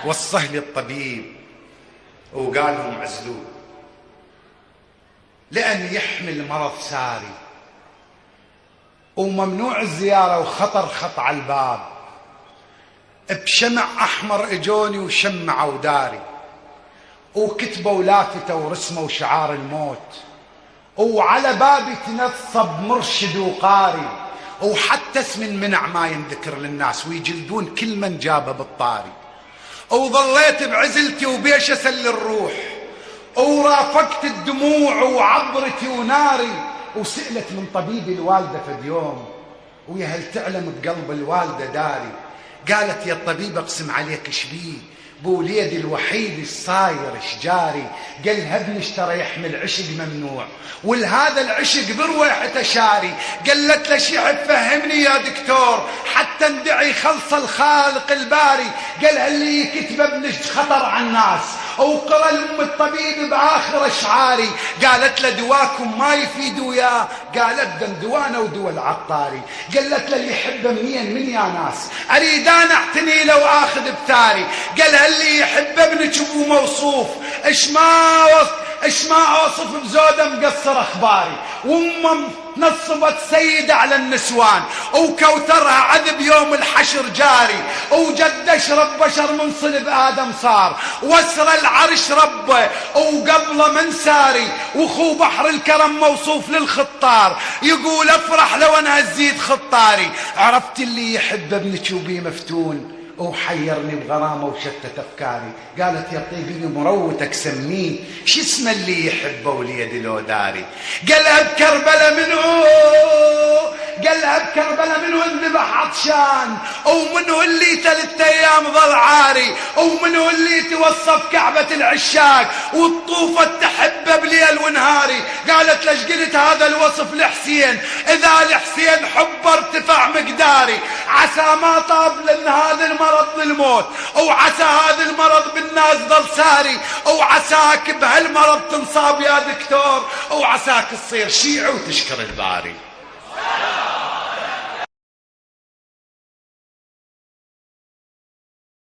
وصه لي الطبيب وقال لهم عزلوه لأن يحمل مرض ساري وممنوع الزيارة وخطر خط على الباب. بشمع أحمر اجوني وشمعوا داري وكتبوا لافتة ورسموا شعار الموت، وعلى بابي تنصب مرشد وقاري، وحتى اسم المنع ما ينذكر للناس ويجلدون كل من جابه بالطاري. وظليت بعزلتي وبيش اسل الروح، ورافقت الدموع وعبرتي وناري، وسألت من طبيب الوالدة فد يوم ويا هل تعلم بقلب الوالدة داري. قالت يا الطبيب اقسم عليك شبيه بوليدي الوحيد الصاير شجاري. قالها ابنش ترى يحمل عشق ممنوع ولهذا العشق برويحته شاري. قالت له شعب فهمني يا دكتور حتى ندعي خلص الخالق الباري. قالها اللي يكتب ابنش خطر على الناس وقرأ لأم الطبيب بآخر أشعاري. قالت له دواكم ما يفيد وياه، قالت دم دوانا ودوا العطاري. قالت له اللي يحبه منين من يا ناس أريد أنا أعتني لو آخذ بثاري. قالها اللي يحب ابنك ابو موصوف اش ما اوصف بزوده مقصر اخباري. وامه نصبت سيدة على النسوان وكوثرها عذب يوم الحشر جاري. وجد اشرب بشر من صلب ادم صار واسر العرش ربه وقبله من ساري. واخو بحر الكرم موصوف للخطار يقول افرح لو انا هزيد خطاري. عرفت اللي يحب ابنك وبيه مفتون وحيرني بغرامه وشتت افكاري. قالت يا طيبي مروتك سميه شو اسمه اللي يحبه وليد لو داري. قالها بكربله منه انذبح عطشان ومنه اللي 3 ايام ظل عاري ومنه اللي توصف كعبة العشاق والطوفة تحبه بليل ونهاري. قالت ليش قلت هذا الوصف لحسين اذا لحسين حبه ارتفع مقداري. عسى ما طاب لان هذا المرض للموت وعسى هذا المرض بالناس ظل ساري. وعساك بهالمرض تنصاب يا دكتور وعساك تصير شيعي وتشكر الباري.